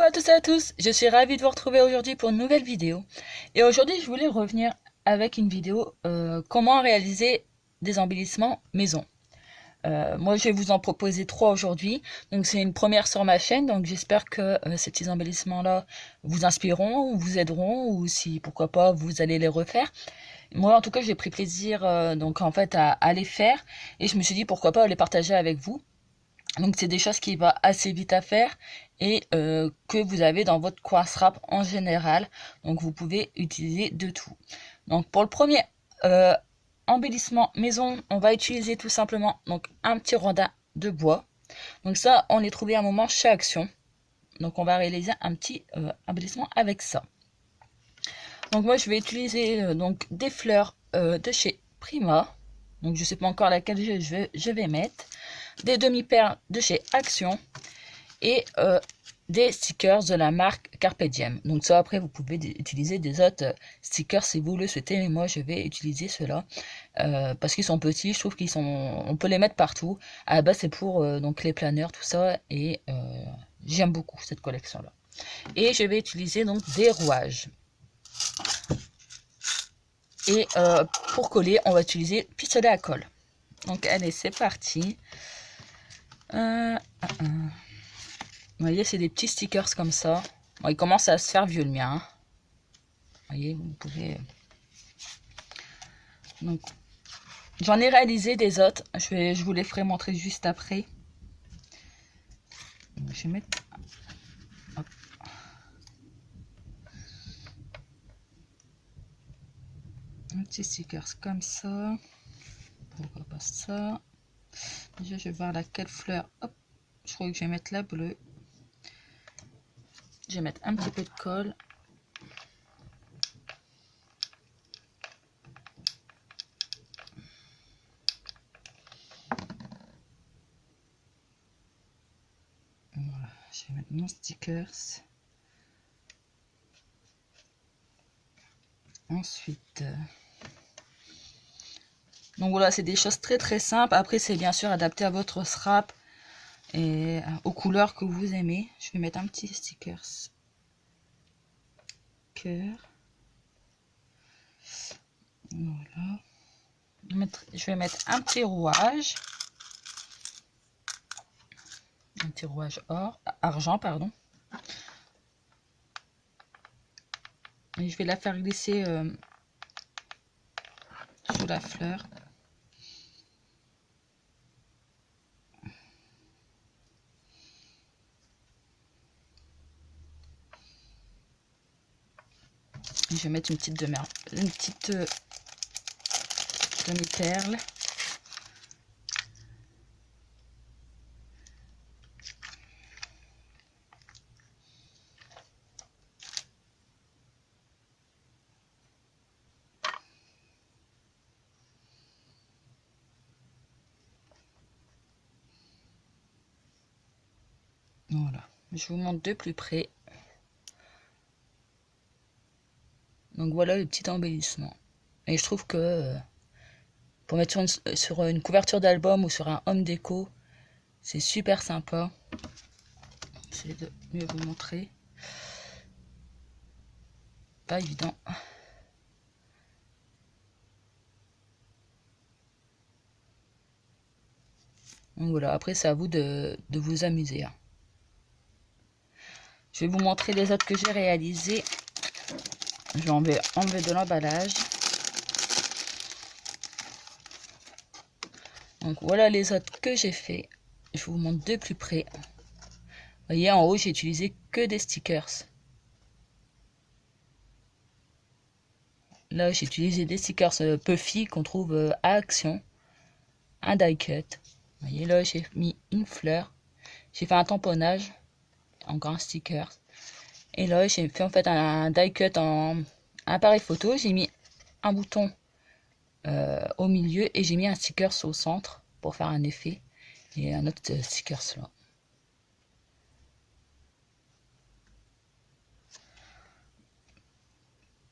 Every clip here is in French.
à tous et à tous, je suis ravie de vous retrouver aujourd'hui pour une nouvelle vidéo. Et aujourd'hui je voulais revenir avec une vidéo comment réaliser des embellissements maison. Moi je vais vous en proposer 3 aujourd'hui, donc c'est une première sur ma chaîne, donc j'espère que ces petits embellissements là vous inspireront ou vous aideront, ou si pourquoi pas vous allez les refaire. Moi en tout cas j'ai pris plaisir donc en fait à les faire, et je me suis dit pourquoi pas les partager avec vous. Donc c'est des choses qui vont assez vite à faire et que vous avez dans votre coin rap en général. Donc vous pouvez utiliser de tout. Donc pour le premier euh, embellissement maison, on va utiliser tout simplement donc un petit rondin de bois. Donc ça, on les trouvait à un moment chez Action. Donc on va réaliser un petit embellissement avec ça. Donc moi je vais utiliser donc des fleurs de chez Prima. Donc je sais pas encore laquelle je vais mettre. Des demi-perles de chez Action et des stickers de la marque Carpe Diem. Donc ça, après vous pouvez utiliser des autres stickers si vous le souhaitez, mais moi je vais utiliser ceux-là parce qu'ils sont petits. Je trouve qu'ils sont, on peut les mettre partout. À la base c'est pour donc les planeurs, tout ça, et j'aime beaucoup cette collection là. Et je vais utiliser donc des rouages. Et pour coller, on va utiliser pistolet à colle. Donc allez, c'est parti. Vous voyez, c'est des petits stickers comme ça. Bon, il commence à se faire vieux le mien. Hein. Vous voyez, vous pouvez... Donc, j'en ai réalisé des autres. Je vous les ferai montrer juste après. Je vais mettre... Hop. Un petit stickers comme ça. Pourquoi pas ça? Déjà, je vais voir laquelle fleur. Hop. Je crois que je vais mettre la bleue. Je vais mettre un petit peu de colle. Voilà, je vais mettre mon stickers. Ensuite, donc voilà, c'est des choses très simples. Après, c'est bien sûr adapté à votre scrap et aux couleurs que vous aimez. Je vais mettre un petit stickers cœur. Voilà. Je vais mettre un petit rouage. Un petit rouage argent, pardon. Et je vais la faire glisser sous la fleur. Et je vais mettre une petite demi-perle. Voilà, je vous montre de plus près. Donc voilà le petit embellissement. Et je trouve que pour mettre sur une couverture d'album ou sur un home déco, c'est super sympa. J'essaie de mieux vous montrer. Pas évident. Donc voilà, après c'est à vous de vous amuser. Hein. Je vais vous montrer les autres que j'ai réalisés. Je vais enlever de l'emballage. Donc voilà les autres que j'ai fait. Je vous montre de plus près. Vous voyez, en haut j'ai utilisé que des stickers. Là j'ai utilisé des stickers Puffy qu'on trouve à Action. Un die cut. Vous voyez, là j'ai mis une fleur. J'ai fait un tamponnage. Encore un sticker. Et là j'ai fait en fait un die cut en appareil photo. J'ai mis un bouton au milieu et j'ai mis un sticker au centre pour faire un effet. Et un autre sticker là.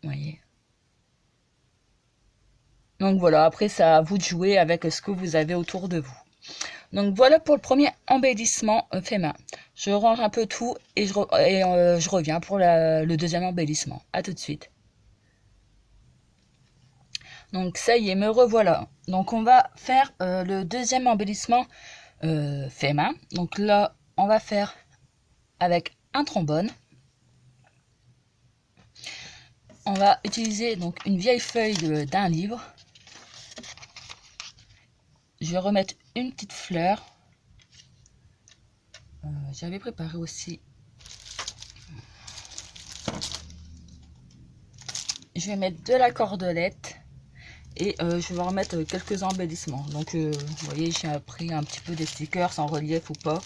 Vous voyez. Donc voilà, après c'est à vous de jouer avec ce que vous avez autour de vous. Donc voilà pour le premier embellissement fait main. Je range un peu tout et je reviens pour le deuxième embellissement. À tout de suite. Donc ça y est, me revoilà. Donc on va faire le deuxième embellissement fait main. Donc là, on va faire avec un trombone. On va utiliser donc une vieille feuille d'un livre. Je vais remettre une petite fleur. J'avais préparé aussi. Je vais mettre de la cordelette. Et je vais remettre quelques embellissements. Donc vous voyez, j'ai pris un petit peu des stickers en relief ou pas.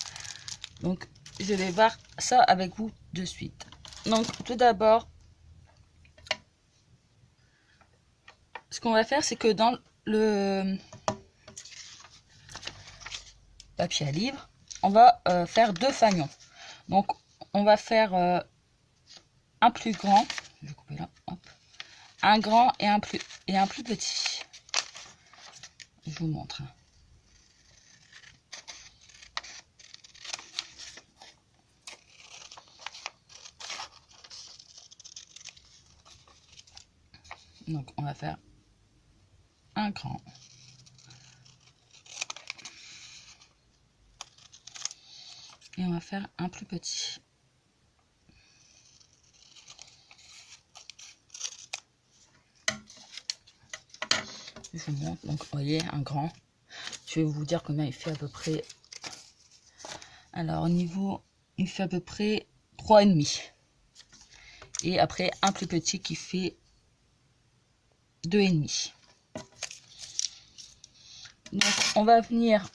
Donc je vais voir ça avec vous de suite. Donc tout d'abord, ce qu'on va faire, c'est que dans le papier à livre, on va faire deux fanions. Donc on va faire un plus grand, je vais couper là, hop, un grand et un plus petit. Je vous montre. Donc on va faire un grand et on va faire un plus petit. Je vous montre, donc vous voyez un grand. Je vais vous dire combien il fait à peu près. Alors au niveau, il fait à peu près 3,5. Et après un plus petit qui fait 2,5. Donc on va venir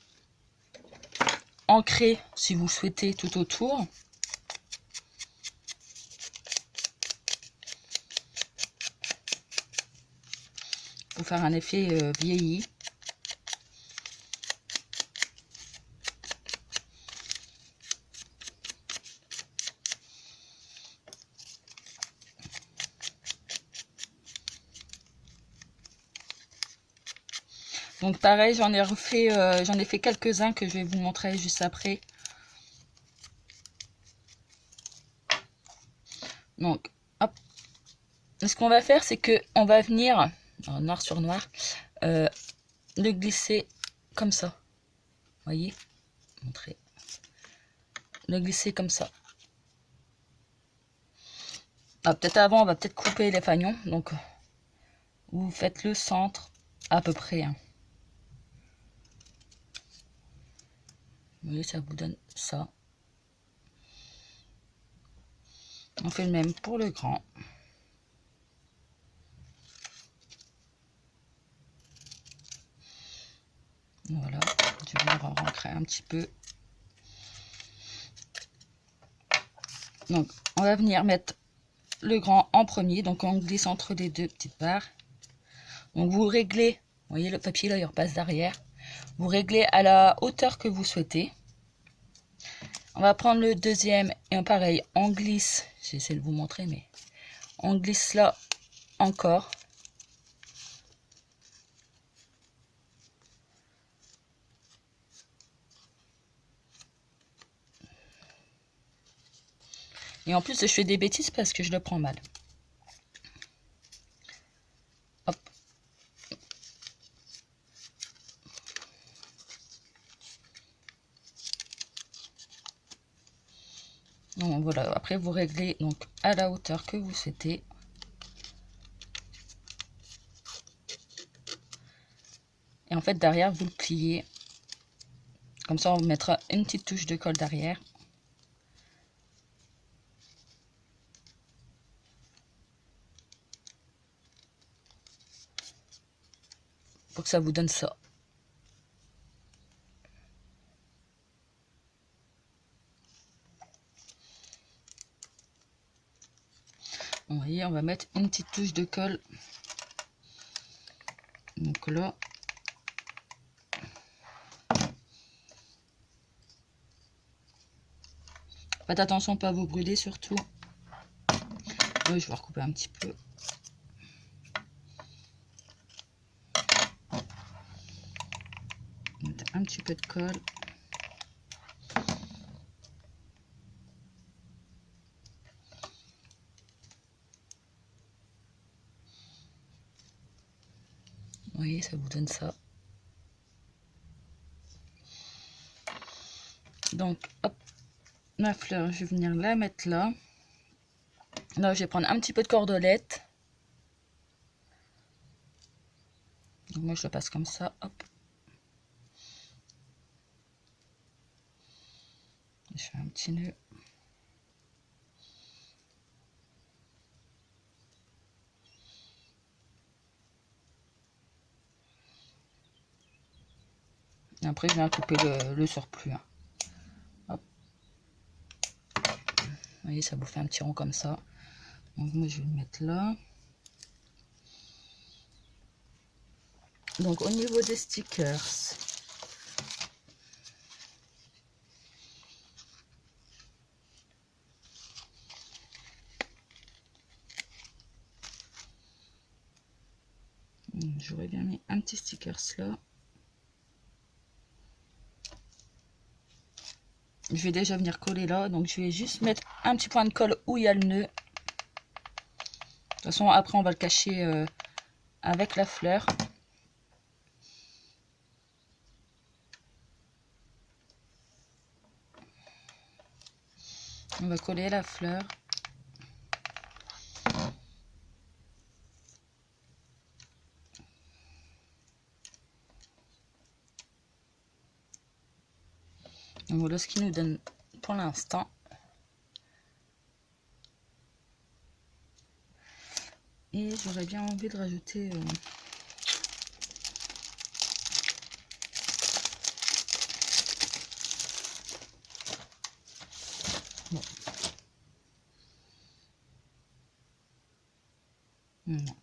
ancrer, si vous souhaitez, tout autour. Pour faire un effet vieilli. Donc pareil, j'en ai fait quelques-uns que je vais vous montrer juste après. Donc, hop. Ce qu'on va faire, c'est que on va venir, noir sur noir, le glisser comme ça. Voyez, montrer. Le glisser comme ça. Ah, peut-être avant, on va peut-être couper les fanions. Donc, vous faites le centre à peu près. Hein. Vous voyez, ça vous donne ça. On fait le même pour le grand. Voilà, je vais ancrer un petit peu. Donc, on va venir mettre le grand en premier. Donc, on glisse entre les deux petites barres. Donc, vous réglez, vous voyez le papier là, il repasse derrière. Vous réglez à la hauteur que vous souhaitez. On va prendre le deuxième et pareil, on glisse. J'essaie de vous montrer, mais on glisse là encore. Et en plus, je fais des bêtises parce que je le prends mal. Hop. Donc voilà, après vous réglez donc à la hauteur que vous souhaitez. Et en fait, derrière, vous le pliez. Comme ça, on mettra une petite touche de colle derrière. Pour que ça vous donne ça. Vous voyez, on va mettre une petite touche de colle. Donc là. Faites attention à ne pas vous brûler surtout. Oui, je vais recouper un petit peu. Mettre un petit peu de colle. voyez, ça vous donne ça. Donc, hop, ma fleur, je vais venir la mettre là. Là, je vais prendre un petit peu de cordelette. Donc, moi, je le passe comme ça, hop. Je fais un petit nœud. Et après, je viens couper le surplus. Hein. Hop. Vous voyez, ça vous fait un petit rond comme ça. Donc, moi, je vais le mettre là. Donc, au niveau des stickers, j'aurais bien mis un petit stickers là. Je vais déjà venir coller là, donc je vais juste mettre un petit point de colle où il y a le nœud. De toute façon, après on va le cacher avec la fleur. On va coller la fleur. Donc voilà ce qu'il nous donne pour l'instant. Et j'aurais bien envie de rajouter... Bon. Non.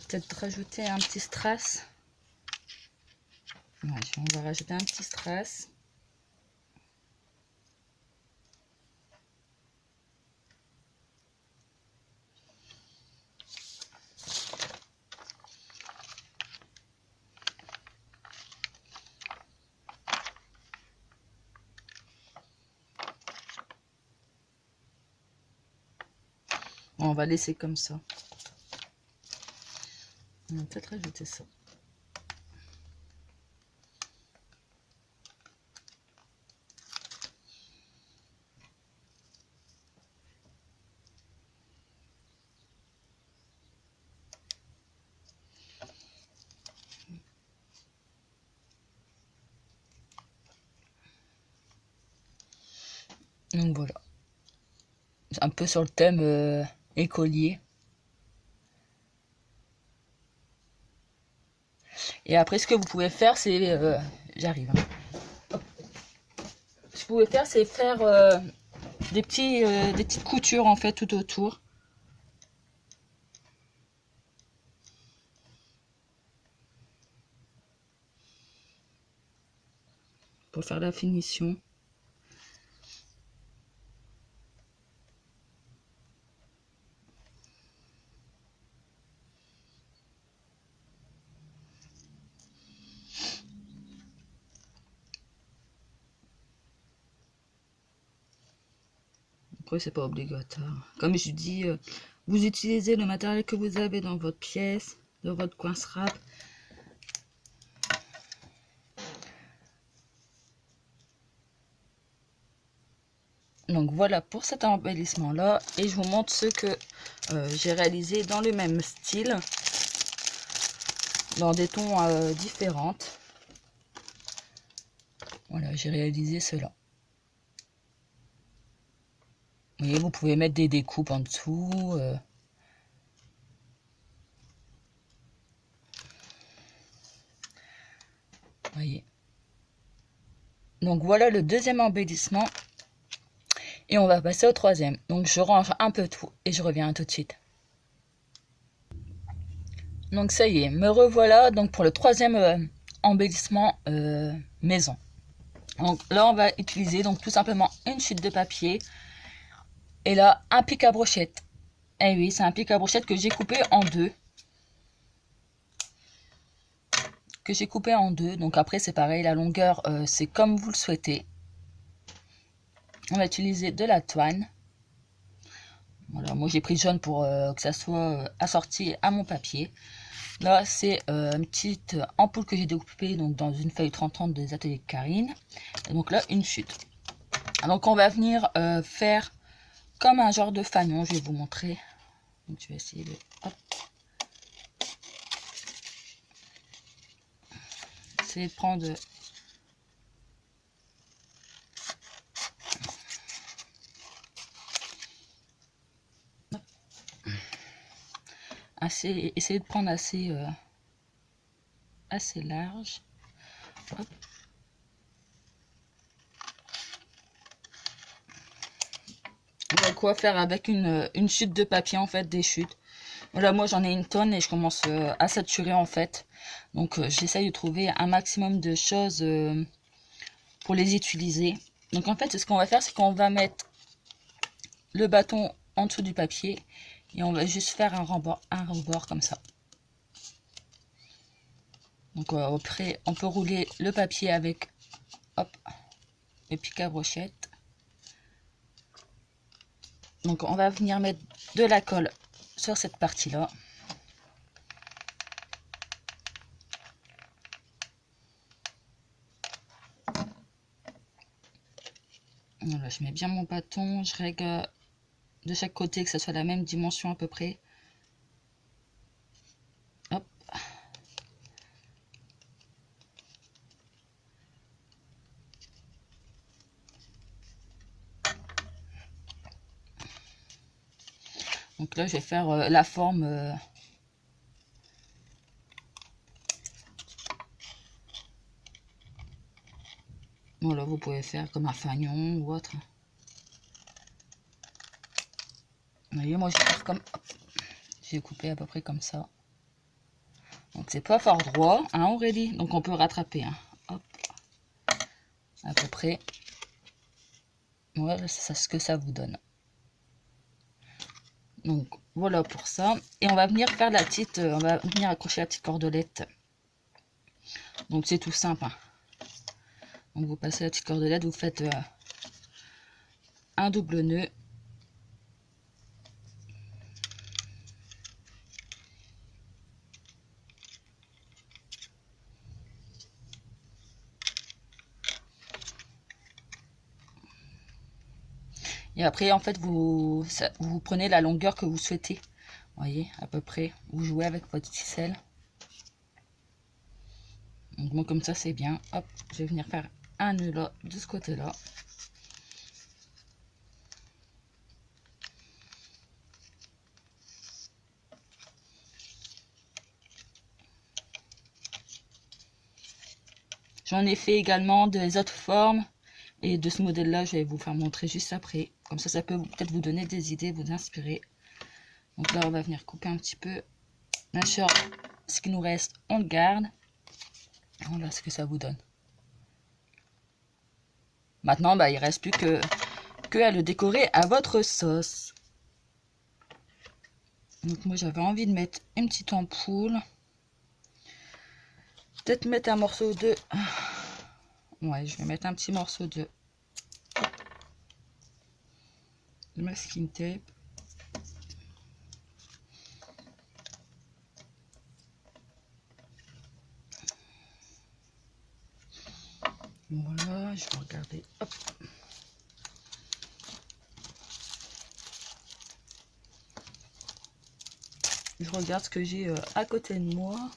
Peut-être rajouter un petit strass. Ouais, on va rajouter un petit strass. On va laisser comme ça. On va peut-être rajouter ça. Donc voilà. Un peu sur le thème écolier. Et après, ce que vous pouvez faire, c'est... j'arrive. Hein. Ce que vous pouvez faire, c'est faire des petites coutures, en fait, tout autour. Pour faire la finition. Après, c'est pas obligatoire. Comme je dis, vous utilisez le matériel que vous avez dans votre pièce, dans votre coin scrap. Donc voilà pour cet embellissement là, et je vous montre ce que j'ai réalisé dans le même style, dans des tons différentes. Voilà, j'ai réalisé cela. Vous voyez, vous pouvez mettre des découpes en dessous. Voyez. Donc voilà le deuxième embellissement. Et on va passer au troisième. Donc je range un peu tout et je reviens tout de suite. Donc ça y est, me revoilà donc pour le troisième embellissement maison. Donc là on va utiliser donc tout simplement une chute de papier. Et là un pic à brochette. Et oui, c'est un pic à brochette que j'ai coupé en deux. Donc après c'est pareil, la longueur c'est comme vous le souhaitez. On va utiliser de la toine. Voilà, moi j'ai pris jaune pour que ça soit assorti à mon papier. Là c'est une petite ampoule que j'ai découpée donc dans une feuille 30-30 des ateliers de Karine. Et donc là une chute. Donc on va venir faire comme un genre de fanion, je vais vous montrer. Donc je vais essayer de... Hop. Essayer de prendre... essayer de prendre assez large. Hop. On va quoi faire avec une chute de papier en fait, des chutes. Là moi j'en ai une tonne et je commence à saturer en fait. Donc j'essaye de trouver un maximum de choses pour les utiliser. Donc en fait ce qu'on va faire c'est qu'on va mettre le bâton en dessous du papier et on va juste faire un rebord comme ça. Donc après on peut rouler le papier avec hop, le pic à brochette. Donc on va venir mettre de la colle sur cette partie là. Voilà, je mets bien mon bâton, je règle de chaque côté que ça soit la même dimension à peu près. Hop. Donc là je vais faire la forme voilà, vous pouvez faire comme un fanion ou autre. Vous voyez, moi je vais faire comme... J'ai coupé à peu près comme ça. Donc c'est pas fort droit, hein, Aurélie. Donc on peut rattraper, hein. Hop. À peu près. Voilà, c'est ce que ça vous donne. Donc voilà pour ça. Et on va venir faire la petite... on va venir accrocher la petite cordelette. Donc c'est tout simple, hein. Donc vous passez la petite cordelette, vous faites un double nœud. Et après, en fait, vous prenez la longueur que vous souhaitez. Vous voyez, à peu près. Vous jouez avec votre ficelle. Donc moi, comme ça, c'est bien. Hop, je vais venir faire un nœud là, de ce côté-là. J'en ai fait également des autres formes. Et de ce modèle-là, je vais vous faire montrer juste après. Comme ça peut peut-être vous donner des idées, vous inspirer. Donc là, on va venir couper un petit peu. Bien sûr, ce qui nous reste, on le garde. Voilà ce que ça vous donne. Maintenant, bah, il ne reste plus que à le décorer à votre sauce. Donc moi, j'avais envie de mettre une petite ampoule. Peut-être mettre un morceau de... Ouais, je vais mettre un petit morceau de masking tape. Voilà, je vais regarder. Hop. Je regarde ce que j'ai à côté de moi.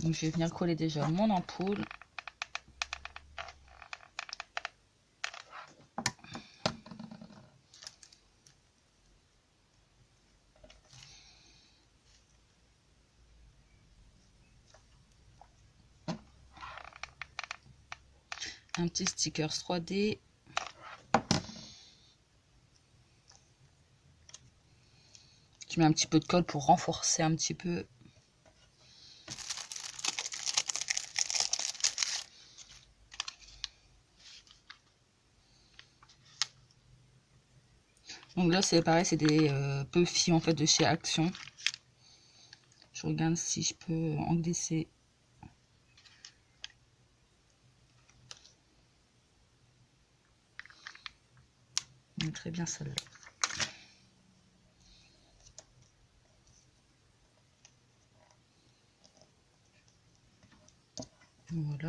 Donc je vais venir coller déjà mon ampoule. Un petit sticker 3D. Je mets un petit peu de colle pour renforcer un petit peu. Donc là c'est pareil, c'est des puffy en fait de chez Action. Je regarde si je peux en glisser. Très bien celle-là. Voilà.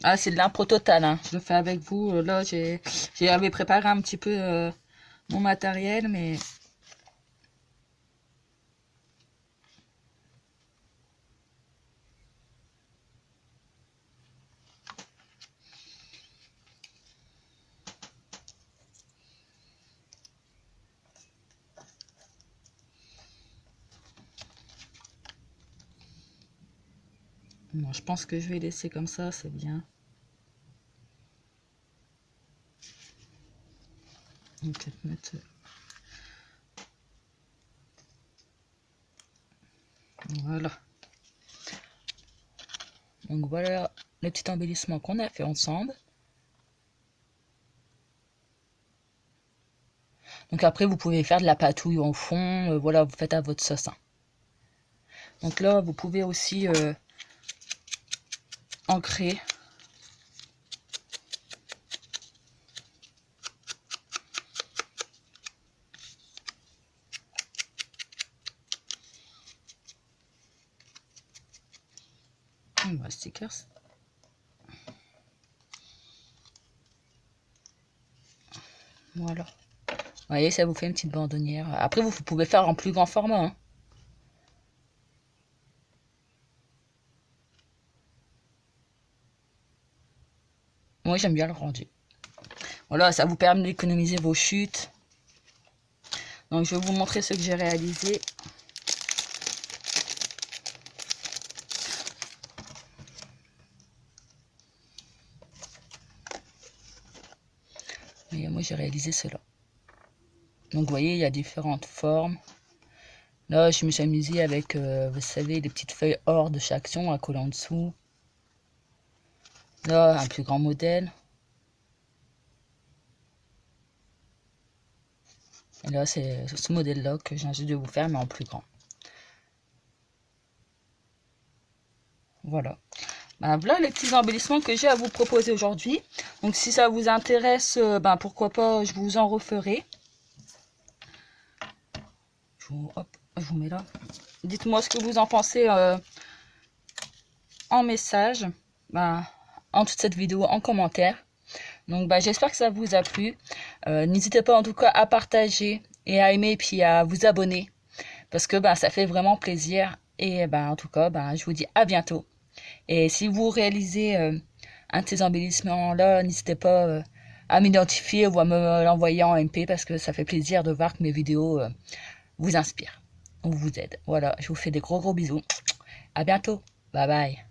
Ah, c'est de l'impro total, hein. Je le fais avec vous. Là, j'avais préparé un petit peu mon matériel, mais bon, je pense que je vais laisser comme ça, c'est bien. On va peut-être mettre... Voilà. Donc voilà le petit embellissement qu'on a fait ensemble. Donc après, vous pouvez faire de la patouille au fond. Voilà, vous faites à votre sauce, hein. Donc là, vous pouvez aussi ancrer. Stickers. Voilà. Vous voyez, ça vous fait une petite bandonnière. Après, vous pouvez faire en plus grand format, hein. Moi, j'aime bien le rendu. Voilà, ça vous permet d'économiser vos chutes. Donc, je vais vous montrer ce que j'ai réalisé. Et moi, j'ai réalisé cela. Donc, vous voyez, il y a différentes formes. Là, je me suis amusée avec, vous savez, les petites feuilles hors de chaque action à coller en dessous. Là, un plus grand modèle. Et là, c'est ce modèle-là que j'ai envie de vous faire, mais en plus grand. Voilà. Ben, voilà les petits embellissements que j'ai à vous proposer aujourd'hui. Donc, si ça vous intéresse, ben, pourquoi pas, je vous en referai. Hop, je vous mets là. Dites-moi ce que vous en pensez en message, ben, en toute cette vidéo, en commentaire. Donc j'espère que ça vous a plu. N'hésitez pas en tout cas à partager et à aimer, puis à vous abonner, parce que ça fait vraiment plaisir. Et en tout cas, je vous dis à bientôt. Et si vous réalisez un de ces embellissements là, n'hésitez pas à m'identifier ou à me l'envoyer en MP, parce que ça fait plaisir de voir que mes vidéos vous inspirent ou vous aident. Voilà, je vous fais des gros bisous. À bientôt. Bye bye.